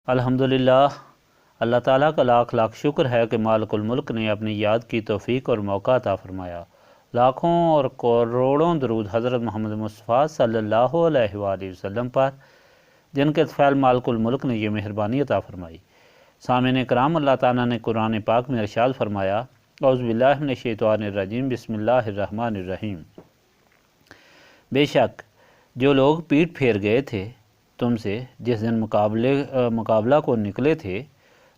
الحمدللہ، اللہ تعالیٰ کا لاکھ لاکھ شکر ہے کہ مالک الملک نے اپنی یاد کی توفیق اور موقع عطا فرمایا۔ لاکھوں اور کروڑوں درود حضرت محمد مصطفیٰ صلی اللہ علیہ وآلہ وسلم پر، جن کے فعل مالک الملک نے یہ مہربانی عطا فرمائی۔ سامعین کرام، اللہ تعالیٰ نے قرآن پاک میں ارشاد فرمایا، اعوذ باللہ من الشیطان الرجیم، بسم اللہ الرحمن الرحیم۔ بے شک جو لوگ پیٹ پھیر گئے تھے تم سے جس دن مقابلہ کو نکلے تھے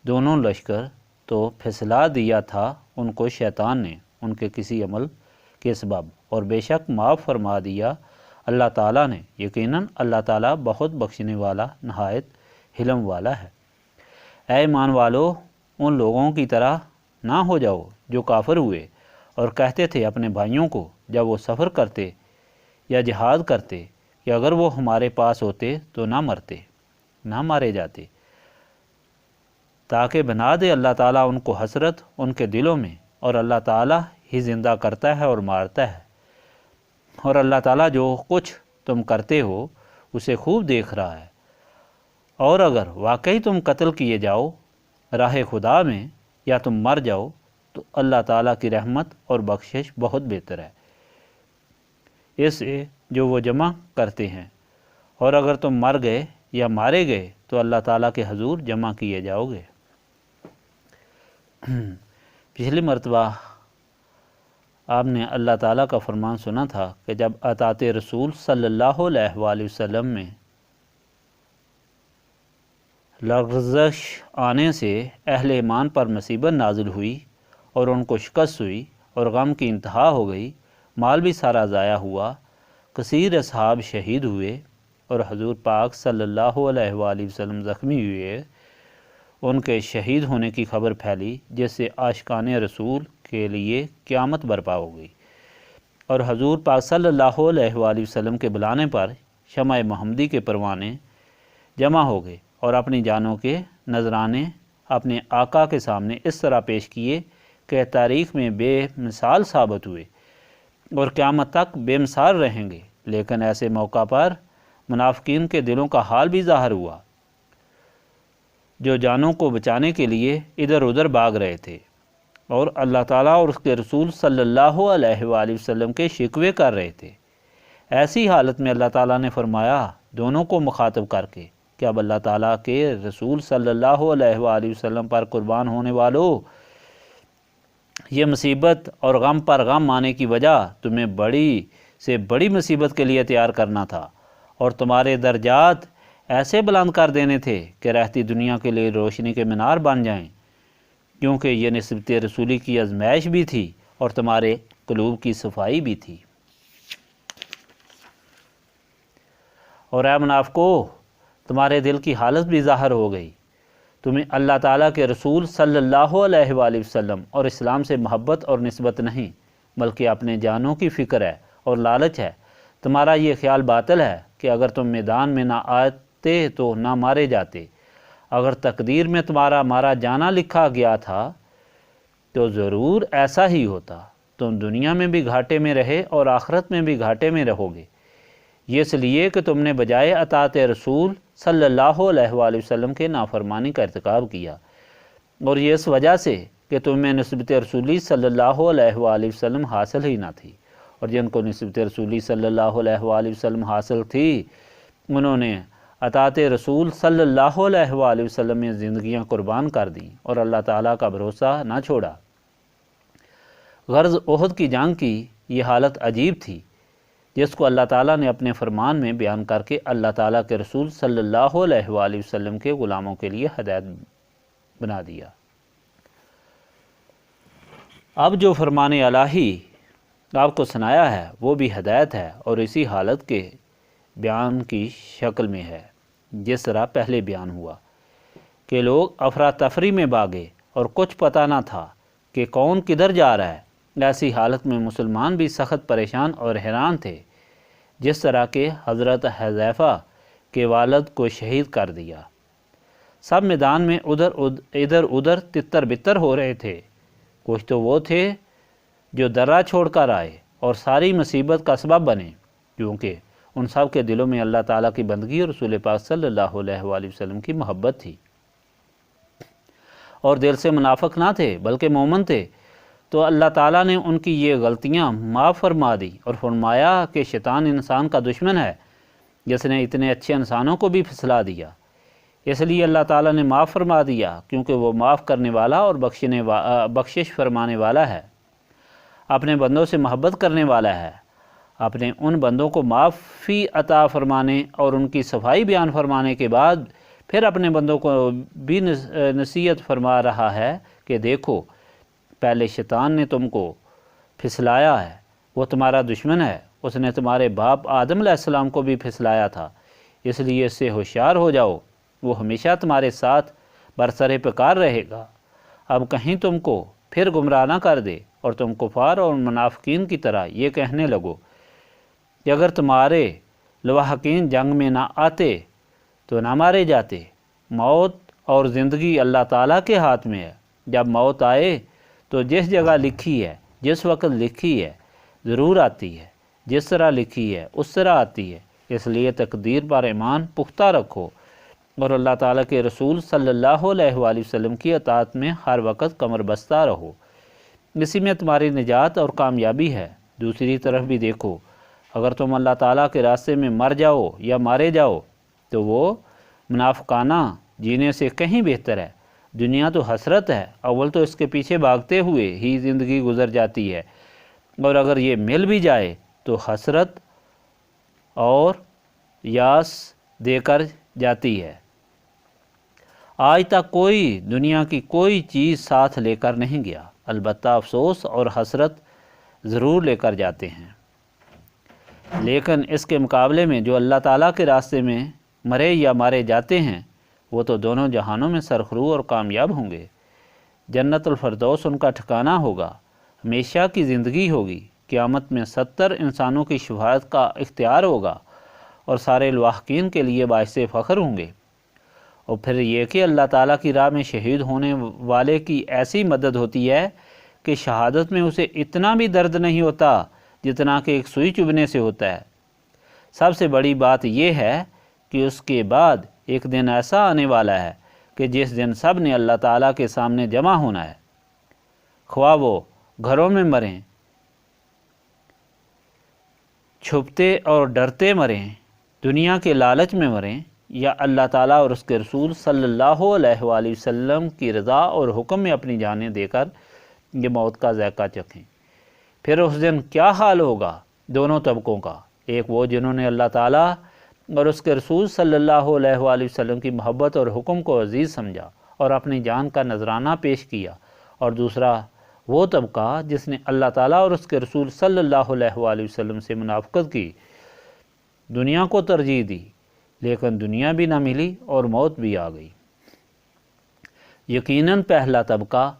دونوں لشکر، تو پھسلا دیا تھا ان کو شیطان نے ان کے کسی عمل کے سبب، اور بے شک معاف فرما دیا اللہ تعالیٰ نے، یقیناً اللہ تعالیٰ بہت بخشنے والا نہایت حلم والا ہے۔ اے ایمان والو، ان لوگوں کی طرح نہ ہو جاؤ جو کافر ہوئے اور کہتے تھے اپنے بھائیوں کو جب وہ سفر کرتے یا جہاد کرتے کہ اگر وہ ہمارے پاس ہوتے تو نہ مرتے، نہ مارے جاتے، تاکہ بنا دے اللہ تعالیٰ ان کو حسرت ان کے دلوں میں، اور اللہ تعالیٰ ہی زندہ کرتا ہے اور مارتا ہے، اور اللہ تعالیٰ جو کچھ تم کرتے ہو اسے خوب دیکھ رہا ہے۔ اور اگر واقعی تم قتل کیے جاؤ راہ خدا میں یا تم مر جاؤ تو اللہ تعالیٰ کی رحمت اور بخشش بہت بہتر ہے اس سے جو وہ جمع کرتے ہیں، اور اگر تم مر گئے یا مارے گئے تو اللہ تعالیٰ کے حضور جمع کیے جاؤ گے۔ پچھلی مرتبہ آپ نے اللہ تعالیٰ کا فرمان سنا تھا کہ جب اطاعت رسول صلی اللہ علیہ وآلہ وسلم میں لغزش آنے سے اہل ایمان پر مصیبت نازل ہوئی اور ان کو شکست ہوئی اور غم کی انتہا ہو گئی، مال بھی سارا ضائع ہوا، کثیر اصحاب شہید ہوئے اور حضور پاک صلی اللہ علیہ وآلہ وسلم زخمی ہوئے، ان کے شہید ہونے کی خبر پھیلی جس سے عاشقان رسول کے لیے قیامت برپا ہو گئی، اور حضور پاک صلی اللہ علیہ وآلہ وسلم کے بلانے پر شمع محمدی کے پروانے جمع ہو گئے اور اپنی جانوں کے نذرانے اپنے آقا کے سامنے اس طرح پیش کیے کہ تاریخ میں بے مثال ثابت ہوئے اور قیامت تک بے مثال رہیں گے۔ لیکن ایسے موقع پر منافقین کے دلوں کا حال بھی ظاہر ہوا، جو جانوں کو بچانے کے لیے ادھر ادھر بھاگ رہے تھے اور اللہ تعالیٰ اور اس کے رسول صلی اللہ علیہ وآلہ وسلم کے شکوے کر رہے تھے۔ ایسی حالت میں اللہ تعالیٰ نے فرمایا دونوں کو مخاطب کر کے کہ اب اللہ تعالیٰ کے رسول صلی اللہ علیہ وآلہ وسلم پر قربان ہونے والوں، یہ مصیبت اور غم پر غم آنے کی وجہ تمہیں بڑی سے بڑی مصیبت کے لیے تیار کرنا تھا، اور تمہارے درجات ایسے بلند کر دینے تھے کہ رہتی دنیا کے لیے روشنی کے مینار بن جائیں، کیونکہ یہ نسبت رسولی کی آزمائش بھی تھی اور تمہارے قلوب کی صفائی بھی تھی۔ اور اے منافقو، تمہارے دل کی حالت بھی ظاہر ہو گئی، تمہیں اللہ تعالیٰ کے رسول صلی اللہ علیہ وآلہ وسلم اور اسلام سے محبت اور نسبت نہیں، بلکہ اپنے جانوں کی فکر ہے اور لالچ ہے۔ تمہارا یہ خیال باطل ہے کہ اگر تم میدان میں نہ آتے تو نہ مارے جاتے، اگر تقدیر میں تمہارا مارا جانا لکھا گیا تھا تو ضرور ایسا ہی ہوتا، تم دنیا میں بھی گھاٹے میں رہے اور آخرت میں بھی گھاٹے میں رہو گے، یہ اس لیے کہ تم نے بجائے اطاعت رسول صلی اللہ علیہ وآلہ وسلم کے نافرمانی کا ارتکاب کیا، اور یہ اس وجہ سے کہ تمہیں نسبت رسولی صلی اللہ علیہ وآلہ وسلم حاصل ہی نہ تھی، اور جن کو نسبت رسولی صلی اللہ علیہ وآلہ وسلم حاصل تھی انہوں نے اطاعت رسول صلی اللہ علیہ وآلہ وسلم میں زندگیاں قربان کر دیں اور اللہ تعالیٰ کا بھروسہ نہ چھوڑا۔ غرض احد کی جنگ کی یہ حالت عجیب تھی جس کو اللہ تعالیٰ نے اپنے فرمان میں بیان کر کے اللہ تعالیٰ کے رسول صلی اللہ علیہ وآلہ وسلم کے غلاموں کے لیے ہدایت بنا دیا۔ اب جو فرمان الہی آپ کو سنایا ہے وہ بھی ہدایت ہے اور اسی حالت کے بیان کی شکل میں ہے جس طرح پہلے بیان ہوا کہ لوگ افراتفری میں بھاگے اور کچھ پتہ نہ تھا کہ کون کدھر جا رہا ہے۔ ایسی حالت میں مسلمان بھی سخت پریشان اور حیران تھے، جس طرح کہ حضرت حذیفہ کے والد کو شہید کر دیا۔ سب میدان میں ادھر ادھر تتر بتر ہو رہے تھے، کچھ تو وہ تھے جو درہ چھوڑ کر آئے اور ساری مصیبت کا سبب بنے، کیونکہ ان سب کے دلوں میں اللہ تعالیٰ کی بندگی اور رسول پاک صلی اللہ علیہ وآلہ وسلم کی محبت تھی۔ اور دل سے منافق نہ تھے بلکہ مومن تھے، تو اللہ تعالیٰ نے ان کی یہ غلطیاں معاف فرما دی اور فرمایا کہ شیطان انسان کا دشمن ہے جس نے اتنے اچھے انسانوں کو بھی پھسلا دیا۔ اس لیے اللہ تعالیٰ نے معاف فرما دیا کیونکہ وہ معاف کرنے والا اور بخشش فرمانے والا ہے، اپنے بندوں سے محبت کرنے والا ہے۔ اپنے ان بندوں کو معافی عطا فرمانے اور ان کی صفائی بیان فرمانے کے بعد پھر اپنے بندوں کو بھی نصیحت فرما رہا ہے کہ دیکھو، پہلے شیطان نے تم کو پھسلایا ہے، وہ تمہارا دشمن ہے، اس نے تمہارے باپ آدم علیہ السلام کو بھی پھسلایا تھا، اس لیے اس سے ہوشیار ہو جاؤ، وہ ہمیشہ تمہارے ساتھ برسر پیکار رہے گا۔ اب کہیں تم کو پھر گمراہ نہ کر دے اور تم کفار اور منافقین کی طرح یہ کہنے لگو کہ اگر تمہارے لواحقین جنگ میں نہ آتے تو نہ مارے جاتے۔ موت اور زندگی اللہ تعالیٰ کے ہاتھ میں ہے، جب موت آئے تو جس جگہ لکھی ہے، جس وقت لکھی ہے ضرور آتی ہے، جس طرح لکھی ہے اس طرح آتی ہے، اس لیے تقدیر پر ایمان پختہ رکھو اور اللہ تعالیٰ کے رسول صلی اللہ علیہ وآلہ وسلم کی اطاعت میں ہر وقت کمر بستہ رہو، اسی میں تمہاری نجات اور کامیابی ہے۔ دوسری طرف بھی دیکھو، اگر تم اللہ تعالیٰ کے راستے میں مر جاؤ یا مارے جاؤ تو وہ منافقانہ جینے سے کہیں بہتر ہے۔ دنیا تو حسرت ہے، اول تو اس کے پیچھے بھاگتے ہوئے ہی زندگی گزر جاتی ہے، اور اگر یہ مل بھی جائے تو حسرت اور یاس دے کر جاتی ہے۔ آج تک کوئی دنیا کی کوئی چیز ساتھ لے کر نہیں گیا، البتہ افسوس اور حسرت ضرور لے کر جاتے ہیں، لیکن اس کے مقابلے میں جو اللہ تعالیٰ کے راستے میں مرے یا مارے جاتے ہیں وہ تو دونوں جہانوں میں سرخرو اور کامیاب ہوں گے۔ جنت الفردوس ان کا ٹھکانہ ہوگا، ہمیشہ کی زندگی ہوگی، قیامت میں 70 انسانوں کی شفاعت کا اختیار ہوگا اور سارے لواحقین کے لیے باعث فخر ہوں گے۔ اور پھر یہ کہ اللہ تعالیٰ کی راہ میں شہید ہونے والے کی ایسی مدد ہوتی ہے کہ شہادت میں اسے اتنا بھی درد نہیں ہوتا جتنا کہ ایک سوئی چبھنے سے ہوتا ہے۔ سب سے بڑی بات یہ ہے کہ اس کے بعد ایک دن ایسا آنے والا ہے کہ جس دن سب نے اللہ تعالیٰ کے سامنے جمع ہونا ہے، خواہ وہ گھروں میں مریں، چھپتے اور ڈرتے مریں، دنیا کے لالچ میں مریں، یا اللہ تعالیٰ اور اس کے رسول صلی اللہ علیہ وآلہ وسلم کی رضا اور حکم میں اپنی جانیں دے کر یہ موت کا ذائقہ چکھیں۔ پھر اس دن کیا حال ہوگا دونوں طبقوں کا، ایک وہ جنہوں نے اللہ تعالیٰ اور اس کے رسول صلی اللہ علیہ وآلہ وسلم کی محبت اور حکم کو عزیز سمجھا اور اپنی جان کا نذرانہ پیش کیا، اور دوسرا وہ طبقہ جس نے اللہ تعالیٰ اور اس کے رسول صلی اللہ علیہ وآلہ وسلم سے منافقت کی، دنیا کو ترجیح دی، لیکن دنیا بھی نہ ملی اور موت بھی آ گئی۔ یقیناً پہلا طبقہ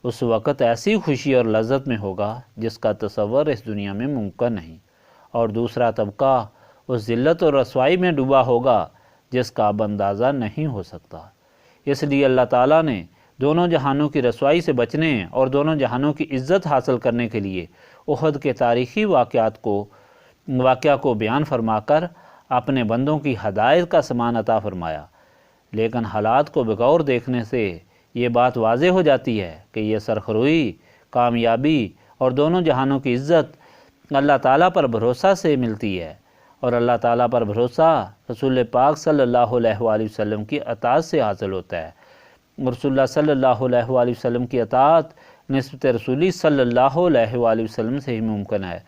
اس وقت ایسی خوشی اور لذت میں ہوگا جس کا تصور اس دنیا میں ممکن نہیں، اور دوسرا طبقہ اس ذلت اور رسوائی میں ڈوبا ہوگا جس کا اب اندازہ نہیں ہو سکتا۔ اس لیے اللہ تعالیٰ نے دونوں جہانوں کی رسوائی سے بچنے اور دونوں جہانوں کی عزت حاصل کرنے کے لیے احد کے تاریخی واقعہ کو بیان فرما کر اپنے بندوں کی ہدایت کا سامان عطا فرمایا، لیکن حالات کو بغور دیکھنے سے یہ بات واضح ہو جاتی ہے کہ یہ سرخروئی، کامیابی اور دونوں جہانوں کی عزت اللہ تعالیٰ پر بھروسہ سے ملتی ہے، اور اللہ تعالیٰ پر بھروسہ رسول پاک صلی اللہ علیہ وآلہ وسلم کی اطاعت سے حاصل ہوتا ہے، رسول اللہ صلی اللہ علیہ وآلہ وسلم کی اطاعت نسبت رسولی صلی اللہ علیہ وآلہ وسلم سے ہی ممکن ہے،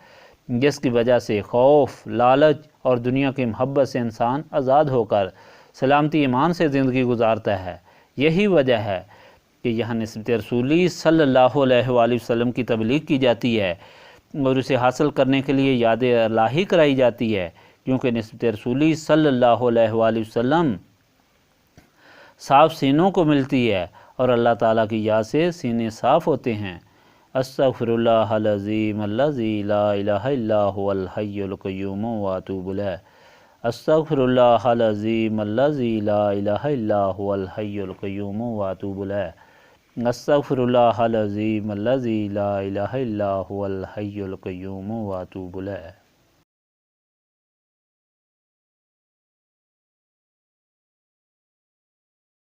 جس کی وجہ سے خوف، لالچ اور دنیا کی محبت سے انسان آزاد ہو کر سلامتی ایمان سے زندگی گزارتا ہے۔ یہی وجہ ہے کہ یہاں نسبت رسولی صلی اللہ علیہ وآلہ وسلم کی تبلیغ کی جاتی ہے اور اسے حاصل کرنے کے لیے یاد الہی کرائی جاتی ہے، کیونکہ نسبت رسولی صلی اللہ علیہ وآلہ وسلم صاف سینوں کو ملتی ہے اور اللہ تعالیٰ کی یاد سے سینے صاف ہوتے ہیں۔ استغفر اللہ العظیم الذی لا الہ الا هو الحی القیوم واتوب الیہ۔ استغفر اللہ العظیم الذی لا الہ الا هو الحی القیوم واتوب الیہ۔ استغفر اللہ العظیم الذی لا الہ الا هو الحی القیوم واتوب الیہ۔